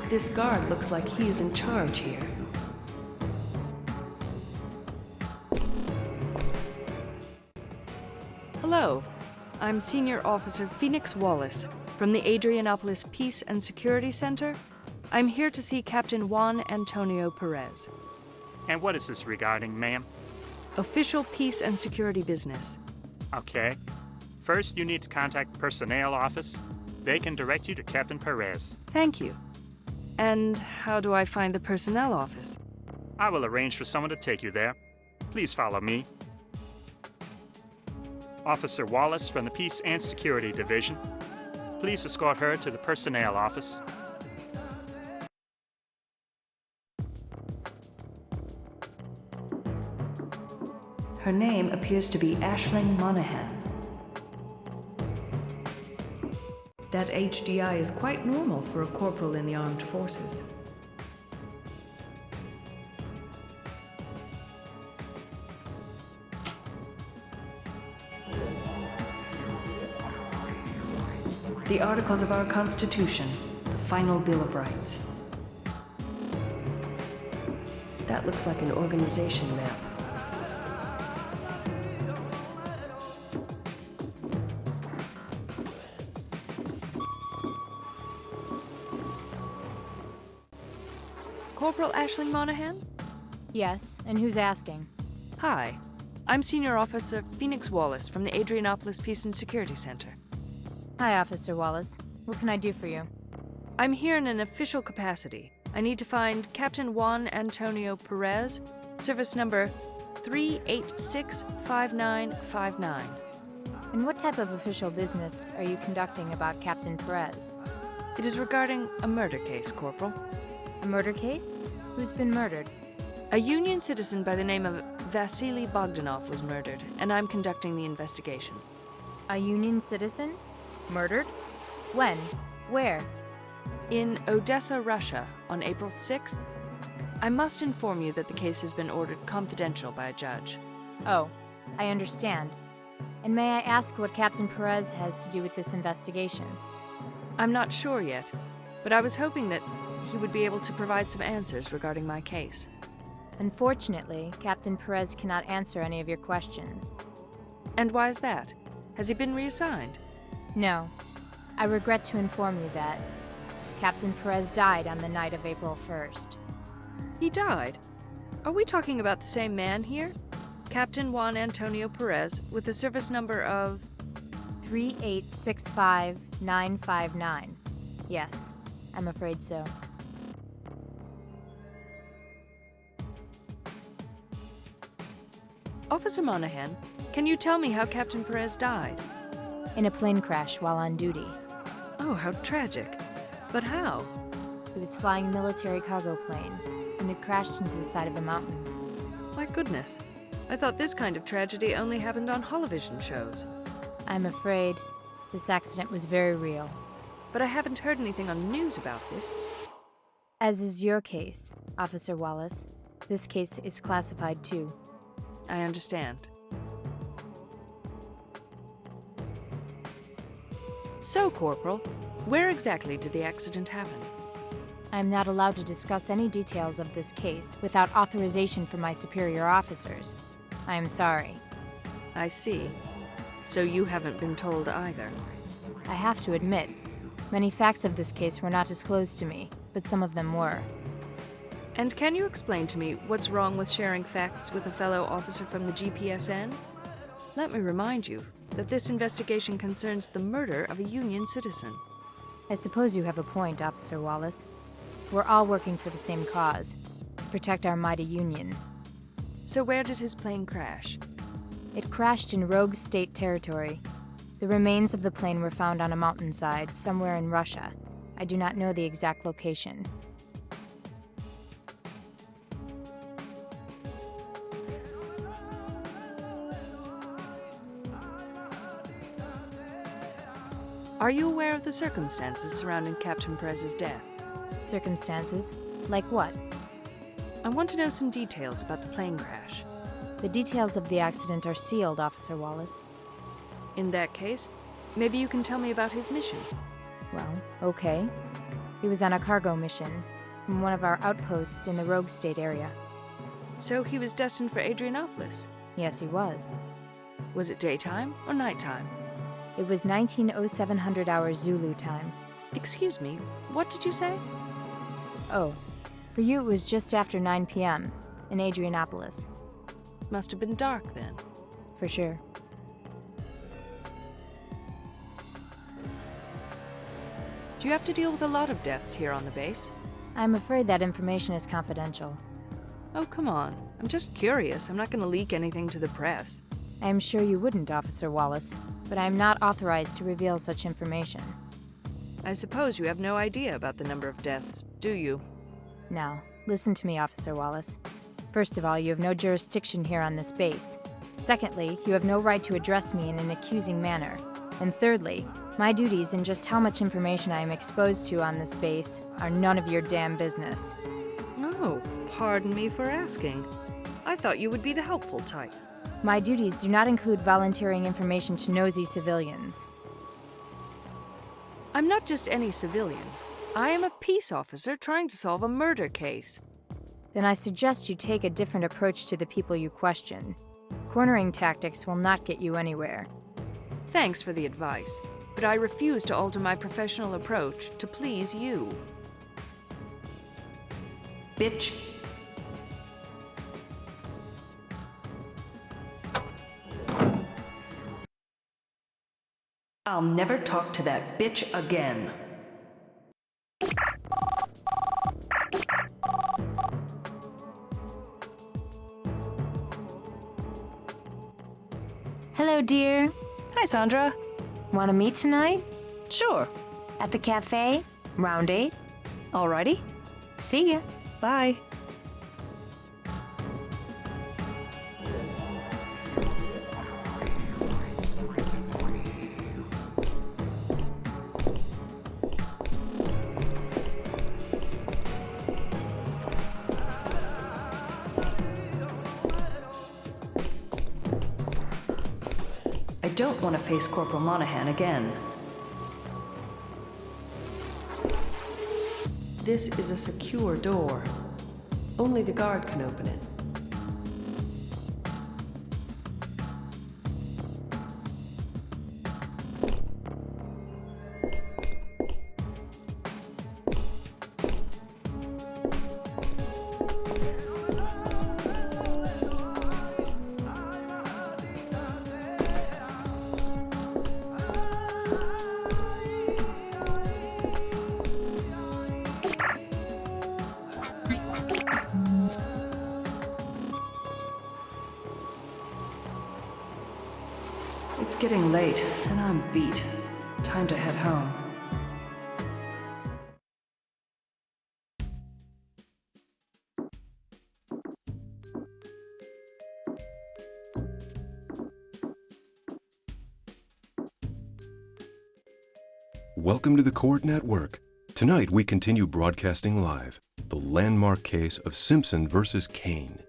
This guard looks like he is in charge here. Hello, I'm Senior Officer Phoenix Wallace from the Adrianopolis Peace and Security Center. I'm here to see Captain Juan Antonio Perez. And what is this regarding, ma'am? Official peace and security business. Okay. First, you need to contact the personnel office. They can direct you to Captain Perez. Thank you. And how do I find the personnel office? I will arrange for someone to take you there. Please follow me. Officer Wallace from the Peace and Security Division. Please escort her to the personnel office. Her name appears to be Aisling Monahan. That HDI is quite normal for a corporal in the armed forces. The Articles of our Constitution, the final Bill of Rights. That looks like an organization map. Corporal Aisling Monahan? Yes, and who's asking? Hi, I'm Senior Officer Phoenix Wallace from the Adrianopolis Peace and Security Center. Hi, Officer Wallace. What can I do for you? I'm here in an official capacity. I need to find Captain Juan Antonio Perez, service number 3865959. And what type of official business are you conducting about Captain Perez? It is regarding a murder case, Corporal. A murder case? Who's been murdered? A Union citizen by the name of Vasily Bogdanov was murdered, and I'm conducting the investigation. A Union citizen? Murdered? When? Where? In Odessa, Russia, on April 6th. I must inform you that the case has been ordered confidential by a judge. Oh, I understand. And may I ask what Captain Perez has to do with this investigation? I'm not sure yet, but I was hoping that he would be able to provide some answers regarding my case. Unfortunately, Captain Perez cannot answer any of your questions. And why is that? Has he been reassigned? No. I regret to inform you that Captain Perez died on the night of April 1st. He died? Are we talking about the same man here? Captain Juan Antonio Perez with a service number of 3865959. Yes, I'm afraid so. Officer Monahan, can you tell me how Captain Perez died? In a plane crash while on duty. Oh, how tragic. But how? He was flying a military cargo plane, and it crashed into the side of a mountain. My goodness. I thought this kind of tragedy only happened on television shows. I'm afraid this accident was very real. But I haven't heard anything on the news about this. As is your case, Officer Wallace, this case is classified too. I understand. So, Corporal, where exactly did the accident happen? I am not allowed to discuss any details of this case without authorization from my superior officers. I am sorry. I see. So you haven't been told either. I have to admit, many facts of this case were not disclosed to me, but some of them were. And can you explain to me what's wrong with sharing facts with a fellow officer from the GPSN? Let me remind you that this investigation concerns the murder of a Union citizen. I suppose you have a point, Officer Wallace. We're all working for the same cause, to protect our mighty Union. So where did his plane crash? It crashed in Rogue State territory. The remains of the plane were found on a mountainside somewhere in Russia. I do not know the exact location. Are you aware of the circumstances surrounding Captain Perez's death? Circumstances? Like what? I want to know some details about the plane crash. The details of the accident are sealed, Officer Wallace. In that case, maybe you can tell me about his mission. Well, okay. He was on a cargo mission from one of our outposts in the Rogue State area. So he was destined for Adrianopolis. Yes, he was. Was it daytime or nighttime? It was 19:0700 hours Zulu time. Excuse me, what did you say? Oh, for you it was just after 9 p.m. in Adrianopolis. Must have been dark then. For sure. Do you have to deal with a lot of deaths here on the base? I'm afraid that information is confidential. Oh, come on. I'm just curious. I'm not going to leak anything to the press. I am sure you wouldn't, Officer Wallace, but I am not authorized to reveal such information. I suppose you have no idea about the number of deaths, do you? Now, listen to me, Officer Wallace. First of all, you have no jurisdiction here on this base. Secondly, you have no right to address me in an accusing manner. And thirdly, my duties and just how much information I am exposed to on this base are none of your damn business. Oh, pardon me for asking. I thought you would be the helpful type. My duties do not include volunteering information to nosy civilians. I'm not just any civilian. I am a peace officer trying to solve a murder case. Then I suggest you take a different approach to the people you question. Cornering tactics will not get you anywhere. Thanks for the advice, but I refuse to alter my professional approach to please you. Bitch. I'll never talk to that bitch again. Hello, dear. Hi, Sandra. Want to meet tonight? Sure. At the cafe? Round 8? Alrighty. See ya. Bye. I don't want to face Corporal Monahan again. This is a secure door. Only the guard can open it. It's getting late, and I'm beat. Time to head home. Welcome to the Court Network. Tonight we continue broadcasting live the landmark case of Simpson versus Kane.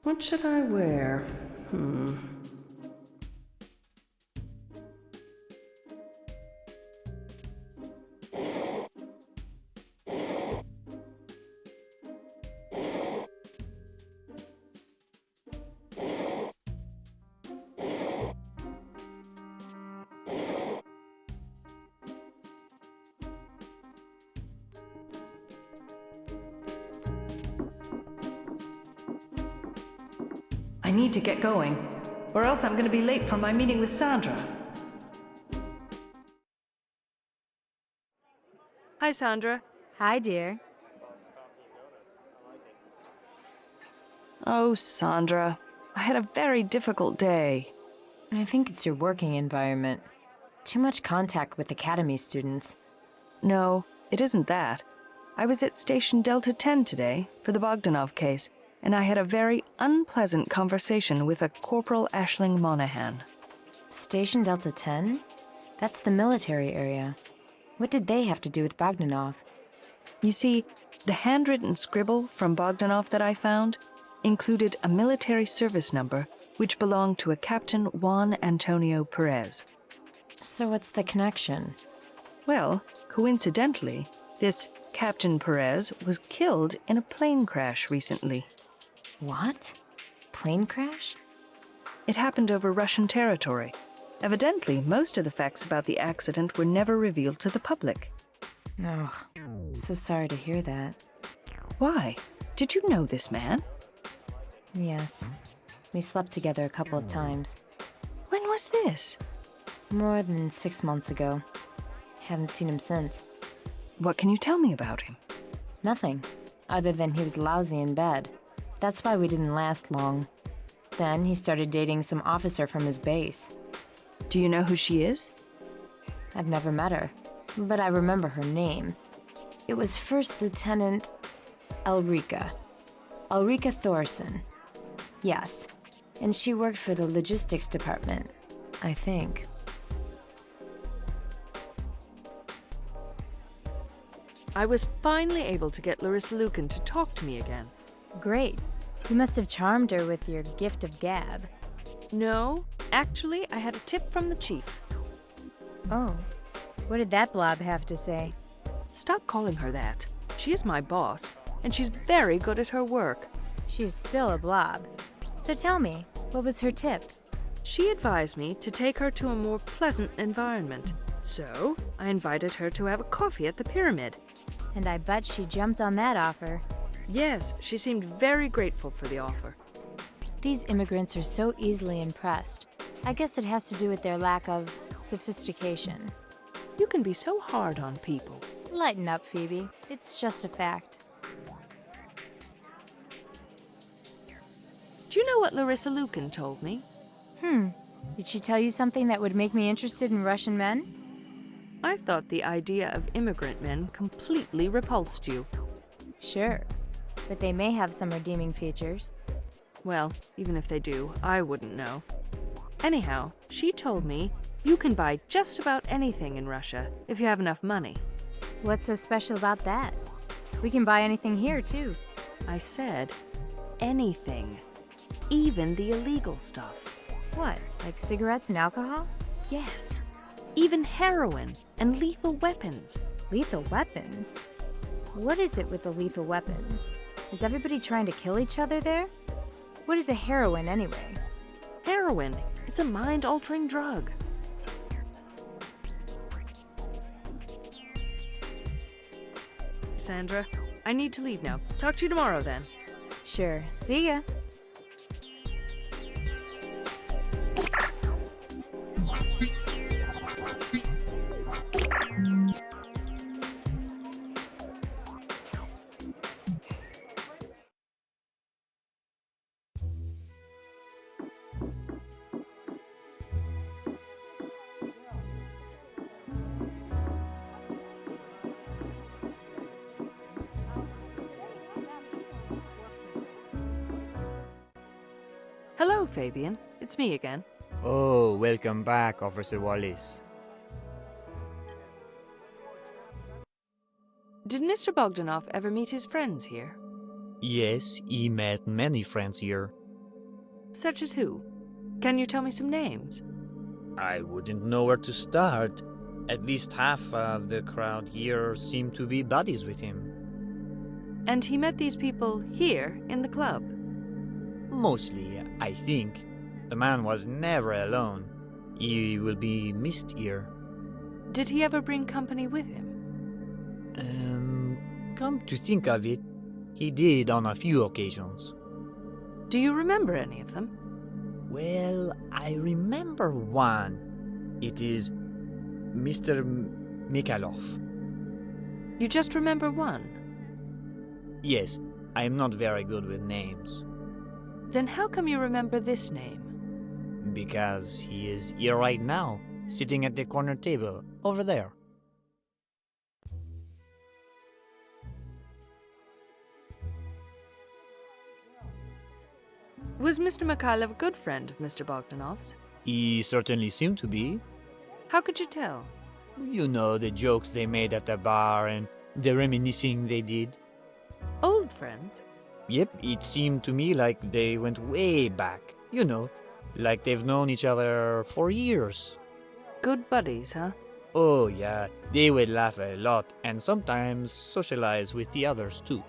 What should I wear? I need to get going, or else I'm going to be late for my meeting with Sandra. Hi, Sandra. Hi, dear. Oh, Sandra. I had a very difficult day. I think it's your working environment. Too much contact with Academy students. No, it isn't that. I was at Station Delta 10 today for the Bogdanov case, and I had a very unpleasant conversation with a Corporal Aisling Monahan. Station Delta 10? That's the military area. What did they have to do with Bogdanov? You see, the handwritten scribble from Bogdanov that I found included a military service number which belonged to a Captain Juan Antonio Perez. So what's the connection? Well, coincidentally, this Captain Perez was killed in a plane crash recently. What? Plane crash? It happened over Russian territory. Evidently, most of the facts about the accident were never revealed to the public. Oh, so sorry to hear that. Why? Did you know this man? Yes. We slept together a couple of times. When was this? More than 6 months ago. Haven't seen him since. What can you tell me about him? Nothing, other than he was lousy in bed. That's why we didn't last long. Then he started dating some officer from his base. Do you know who she is? I've never met her, but I remember her name. It was First Lieutenant Ulrika. Ulrika Thorson. Yes, and she worked for the logistics department, I think. I was finally able to get Larissa Lucan to talk to me again. Great. You must have charmed her with your gift of gab. No, actually, I had a tip from the chief. Oh, what did that blob have to say? Stop calling her that. She is my boss, and she's very good at her work. She's still a blob. So tell me, what was her tip? She advised me to take her to a more pleasant environment. So, I invited her to have a coffee at the Pyramid. And I bet she jumped on that offer. Yes, she seemed very grateful for the offer. These immigrants are so easily impressed. I guess it has to do with their lack of sophistication. You can be so hard on people. Lighten up, Phoebe. It's just a fact. Do you know what Larissa Lucan told me? Did she tell you something that would make me interested in Russian men? I thought the idea of immigrant men completely repulsed you. Sure, but they may have some redeeming features. Well, even if they do, I wouldn't know. Anyhow, she told me you can buy just about anything in Russia if you have enough money. What's so special about that? We can buy anything here, too. I said anything. Even the illegal stuff. What, like cigarettes and alcohol? Yes. Even heroin and lethal weapons. Lethal weapons? What is it with the lethal weapons? Is everybody trying to kill each other there? What is a heroin, anyway? Heroin. It's a mind-altering drug. Sandra, I need to leave now. Talk to you tomorrow, then. Sure. See ya. Hello, Fabian. It's me again. Oh, welcome back, Officer Wallace. Did Mr. Bogdanov ever meet his friends here? Yes, he met many friends here. Such as who? Can you tell me some names? I wouldn't know where to start. At least half of the crowd here seem to be buddies with him. And he met these people here in the club? Mostly, I think. The man was never alone. He will be missed here. Did he ever bring company with him? Come to think of it, he did on a few occasions. Do you remember any of them? Well, I remember one. It is Mr. Mikhailov. You just remember one? Yes, I am not very good with names. Then how come you remember this name? Because he is here right now, sitting at the corner table, over there. Was Mr. Mikhailov a good friend of Mr. Bogdanov's? He certainly seemed to be. How could you tell? You know, the jokes they made at the bar and the reminiscing they did. Old friends? Yep, it seemed to me like they went way back. You know, like they've known each other for years. Good buddies, huh? Oh yeah, they would laugh a lot and sometimes socialize with the others too.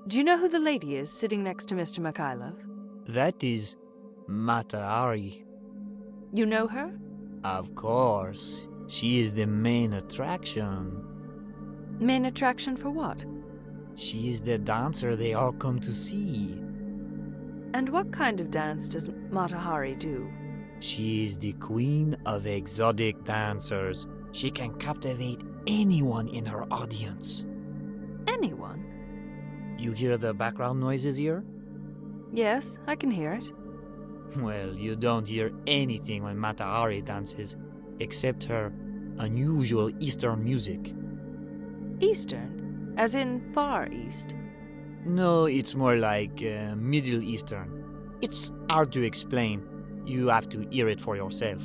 Do you know who the lady is sitting next to Mr. Mikhailov? That is Matahari. You know her? Of course, she is the main attraction. Main attraction for what? She is the dancer they all come to see. And what kind of dance does Matahari do? She is the queen of exotic dancers. She can captivate anyone in her audience. Anyone? You hear the background noises here? Yes, I can hear it. Well, you don't hear anything when Matahari dances, except her unusual Eastern music. Eastern? As in Far East? No, it's more like Middle Eastern. It's hard to explain. You have to hear it for yourself.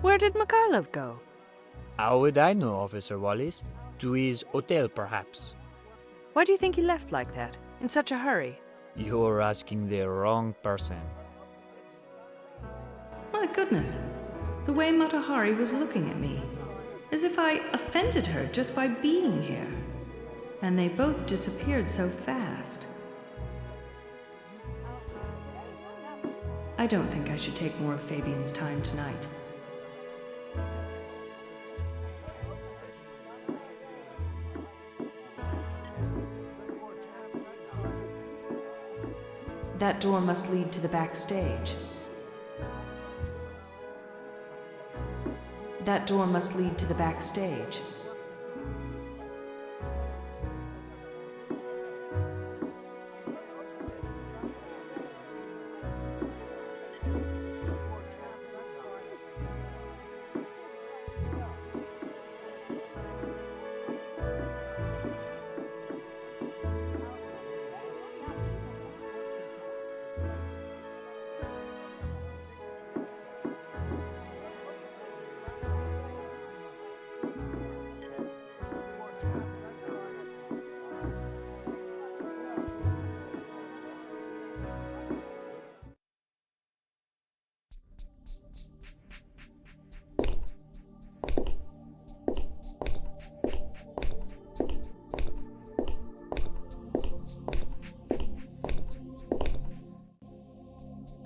Where did Mikhailov go? How would I know, Officer Wallace? To his hotel, perhaps. Why do you think he left like that, in such a hurry? You're asking the wrong person. My goodness, the way Matahari was looking at me, as if I offended her just by being here. And they both disappeared so fast. I don't think I should take more of Fabian's time tonight. That door must lead to the backstage. That door must lead to the backstage.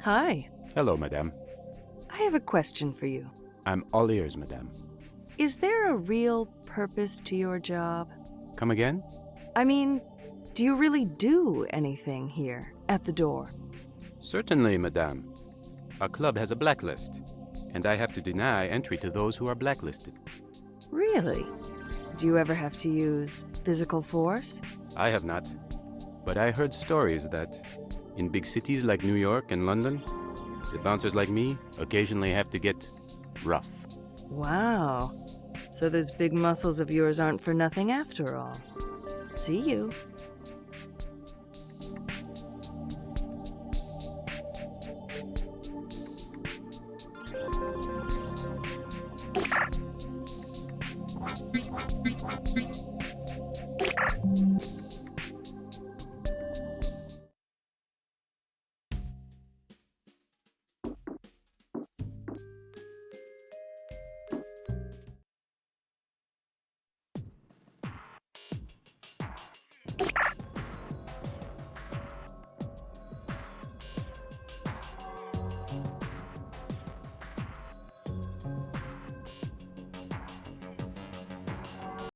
Hi. Hello, madame. I have a question for you. I'm all ears, madame. Is there a real purpose to your job? Come again? I mean, do you really do anything here at the door? Certainly, madame. Our club has a blacklist, and I have to deny entry to those who are blacklisted. Really? Do you ever have to use physical force? I have not. But I heard stories that in big cities like New York and London, the bouncers like me occasionally have to get rough. Wow. So those big muscles of yours aren't for nothing after all. See you.